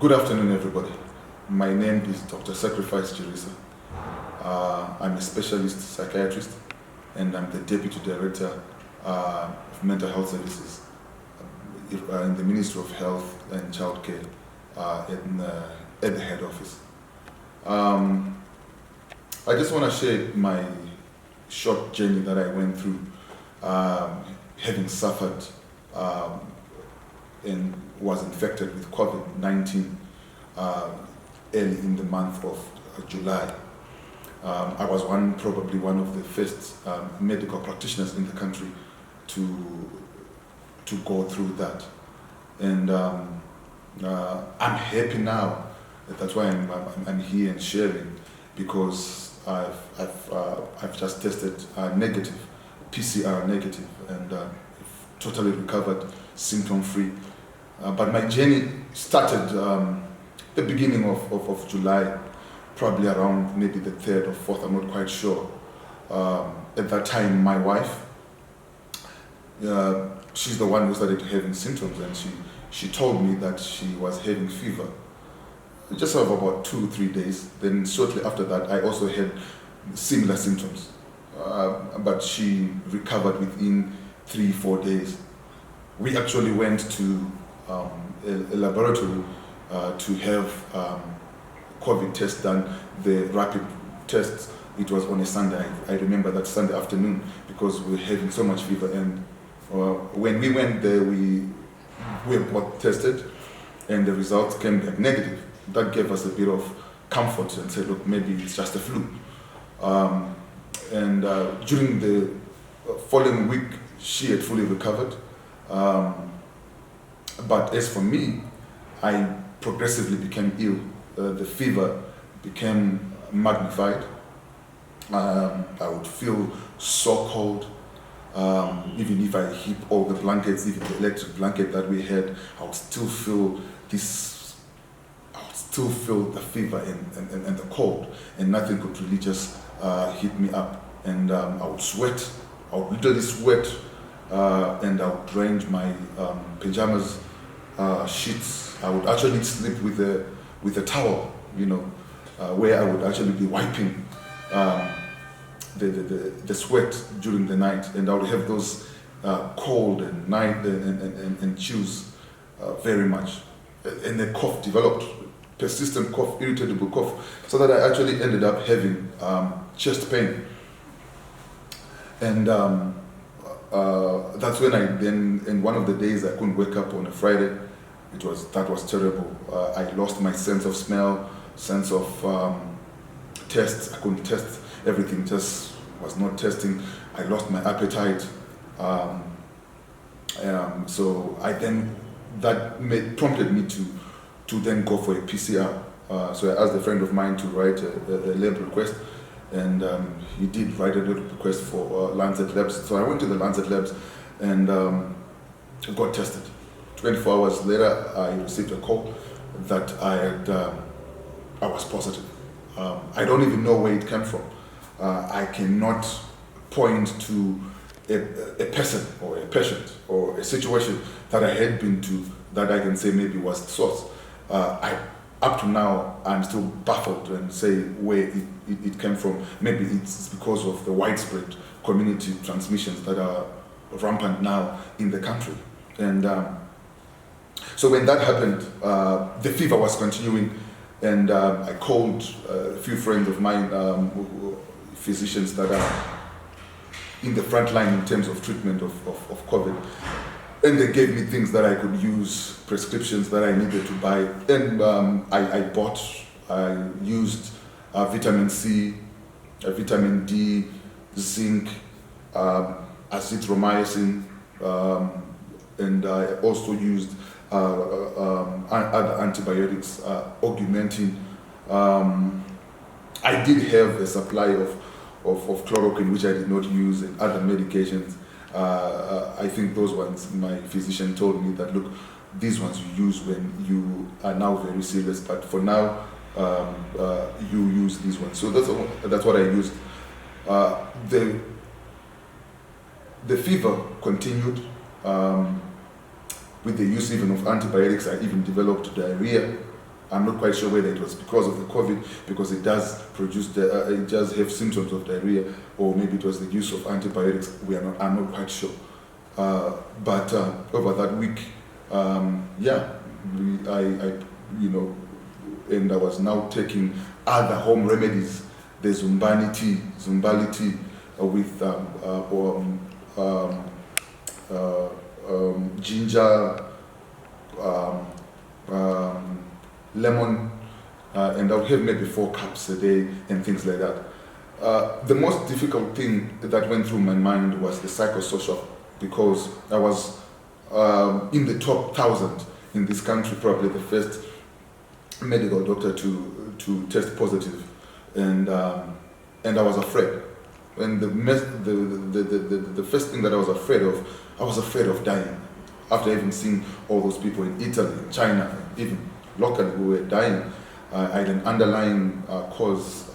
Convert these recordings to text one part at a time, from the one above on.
Good afternoon, everybody. My name is Dr. Sacrifice Chirisa. I'm a specialist psychiatrist and I'm the Deputy Director of Mental Health Services in the Ministry of Health and Childcare at the head office. I just want to share my short journey that I went through, having suffered and was infected with COVID-19 early in the month of July. I was probably one of the first medical practitioners in the country to go through that. And I'm happy now. That's why I'm here and sharing, because I've just tested negative, PCR negative, and totally recovered, symptom-free. But my journey started the beginning of July, probably around maybe the 3rd or 4th, I'm not quite sure. At that time, my wife, she's the one who started having symptoms, and she told me that she was having fever. Just for about 2-3 days. Then shortly after that, I also had similar symptoms. But she recovered within 3-4 days. We actually went to a laboratory to have COVID test done, the rapid test. It was on a Sunday. I remember that Sunday afternoon, because we were having so much fever. And when we went there, we were both tested, and the results came back negative. That gave us a bit of comfort and said, look, maybe it's just a flu. And during the following week, she had fully recovered. But as for me, I progressively became ill. The fever became magnified. I would feel so cold. Even if I heap all the blankets, even the electric blanket that we had, I would still feel the fever and the cold, and nothing could really just hit me up. And I would sweat. I would literally sweat, and I would range my pajamas, sheets. I would actually sleep with a towel, where I would actually be wiping the sweat during the night, and I would have those cold and night and chills very much, and the cough developed, persistent cough, irritable cough, so that I actually ended up having chest pain. And that's when in one of the days I couldn't wake up on a Friday. That was terrible. I lost my sense of smell, sense of taste. I couldn't taste. Everything just was not tasting. I lost my appetite. So that prompted me to then go for a PCR. So I asked a friend of mine to write a lab request, and he did write a lab request for Lancet Labs. So I went to the Lancet Labs and got tested. 24 hours later, I received a call that I was positive. I don't even know where it came from. I cannot point to a person or a patient or a situation that I had been to that I can say maybe was the source. Up to now, I'm still baffled and say where it came from. Maybe it's because of the widespread community transmissions that are rampant now in the country. And so when that happened, the fever was continuing, and I called a few friends of mine, physicians that are in the front line in terms of treatment of COVID. And they gave me things that I could use, prescriptions that I needed to buy. And I used vitamin C, vitamin D, zinc, azithromycin, and I also used other antibiotics, augmentin. I did have a supply of chloroquine, which I did not use, and other medications. I think those ones, my physician told me that, look, these ones you use when you are now very serious, but for now, you use these ones. So that's what I used. The fever continued. With the use even of antibiotics, I even developed diarrhea. I'm not quite sure whether it was because of the COVID, because it does produce it does have symptoms of diarrhea, or maybe it was the use of antibiotics. I'm not quite sure. But over that week, and I was now taking other home remedies, the Zumbali tea with ginger, lemon, and I would have maybe 4 cups a day and things like that. The most difficult thing that went through my mind was the psychosocial, because I was in the top 1,000 in this country, probably the first medical doctor to test positive, and I was afraid. And the first thing that I was afraid of dying. After having seen all those people in Italy, in China, even locally who were dying, I had an underlying cause,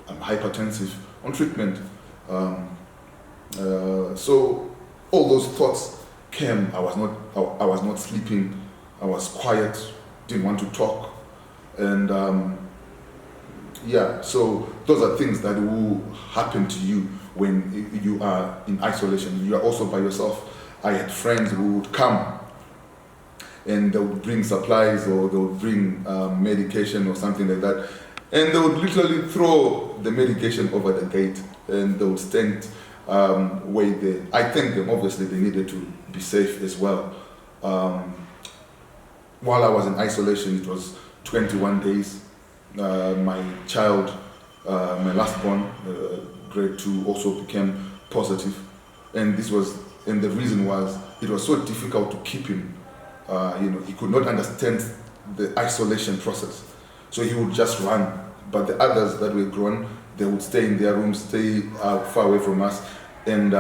hypertensive, on treatment. So all those thoughts came. I was not sleeping. I was quiet. Didn't want to talk, and so those are things that will happen to you when you are in isolation. You are also by yourself. I had friends who would come and they would bring supplies, or they would bring medication or something like that, and they would literally throw the medication over the gate, and they would stand way there. I thank them. Obviously, they needed to be safe as well. While I was in isolation, it was 21 days. My child, my last born, grade 2, also became positive, and the reason was it was so difficult to keep him. He could not understand the isolation process, so he would just run. But the others that were grown, they would stay in their rooms, stay far away from us. And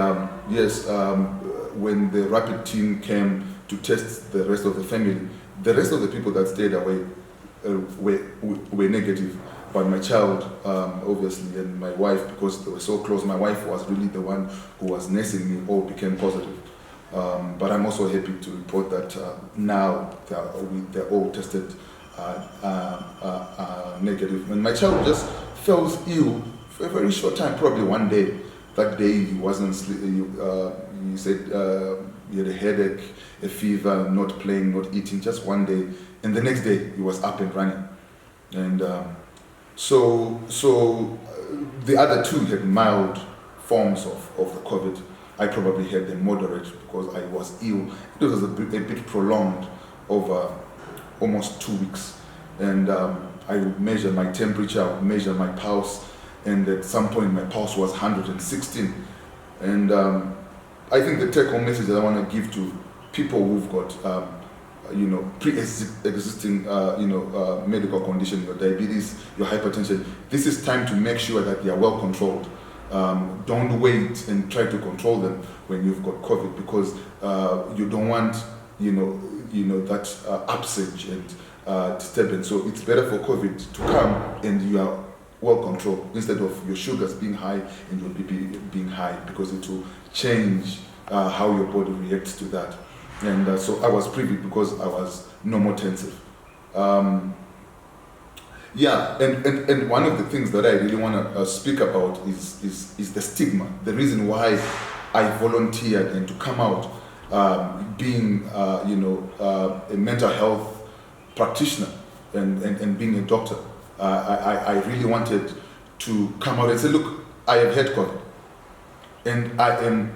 when the rapid team came to test the rest of the family, the rest of the people that stayed away were negative. But my child, obviously, and my wife, because they were so close, my wife was really the one who was nursing me, all became positive. But I'm also happy to report that now they're all tested negative. And my child just felt ill for a very short time, probably one day. That day he wasn't sleeping. He said he had a headache, a fever, not playing, not eating, just one day. And the next day he was up and running. And so the other two had mild forms of the COVID. I probably had them moderate because I was ill. It was a bit prolonged over almost 2 weeks. And I would measure my temperature, I would measure my pulse, and at some point my pulse was 116. And I think the take-home message that I want to give to people who've got pre-existing medical condition, your diabetes, your hypertension, this is time to make sure that they are well controlled. Don't wait and try to control them when you've got COVID, because you don't want that upsurge and disturbance. So it's better for COVID to come and you are well controlled, instead of your sugars being high and your BP being high, because it will change how your body reacts to that. And so I was privy because I was normotensive. And one of the things that I really want to speak about is the stigma. The reason why I volunteered and to come out, being a mental health practitioner and being a doctor. I really wanted to come out and say, look, I have had COVID, and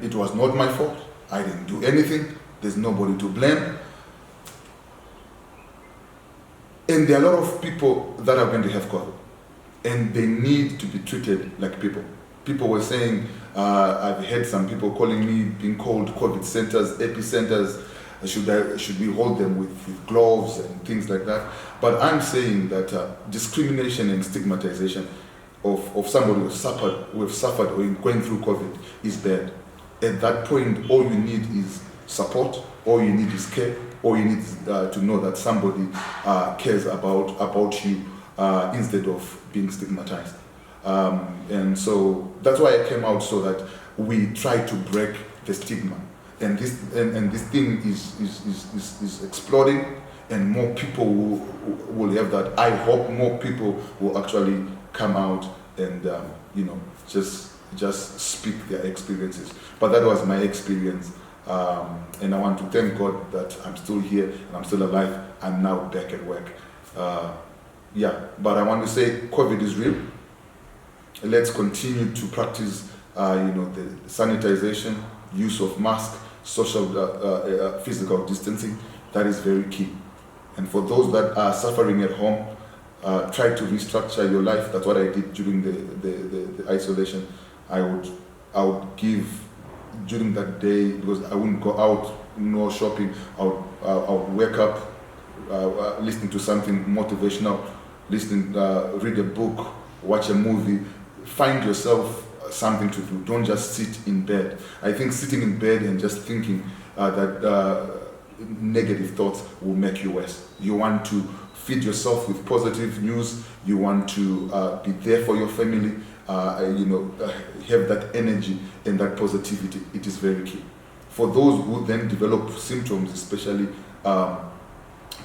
it was not my fault. I didn't do anything. There's nobody to blame. And there are a lot of people that are going to have COVID, and they need to be treated like people. People were saying, I've had some people calling me, being called COVID centers, epicenters. Should we hold them with gloves and things like that? But I'm saying that discrimination and stigmatization of somebody who have suffered or going through COVID is bad. At that point, all you need is support, all you need is care, all you need is to know that somebody cares about you instead of being stigmatized. And so that's why I came out, so that we try to break the stigma. And this thing is exploding, and more people will have that. I hope more people will actually come out and just speak their experiences. But that was my experience, and I want to thank God that I'm still here and I'm still alive. I'm now back at work. But I want to say COVID is real. Let's continue to practice the sanitization, use of mask, social physical distancing. That is very key. And for those that are suffering at home, try to restructure your life. That's what I did during the isolation. I would give during that day, because I wouldn't go out, no shopping. I would wake up listening to something motivational, read a book, watch a movie. Find yourself something to do. Don't just sit in bed. I think sitting in bed and just thinking that negative thoughts will make you worse. You want to feed yourself with positive news. You want to be there for your family. Have that energy and that positivity. It is very key. For those who then develop symptoms, especially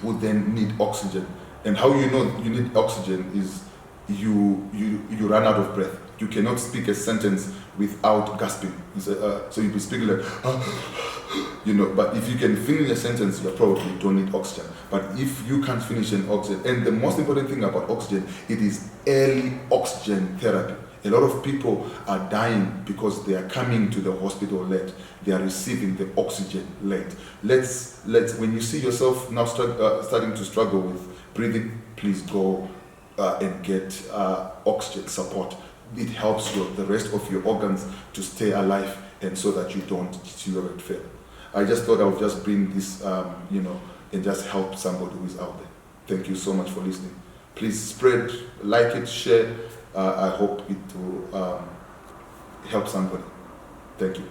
who then need oxygen. And how you know you need oxygen is you run out of breath. You cannot speak a sentence without gasping. So you'll be speaking like, but if you can finish a sentence, you probably don't need oxygen. But if you can't finish an oxygen, and the most important thing about oxygen, it is early oxygen therapy. A lot of people are dying because they are coming to the hospital late. They are receiving the oxygen late. Let's when you see yourself now starting to struggle with breathing, please go and get oxygen support. It helps the rest of your organs to stay alive, and so that you don't deteriorate further. I just thought I would just bring this, and just help somebody who is out there. Thank you so much for listening. Please spread, like it, share. I hope it will help somebody. Thank you.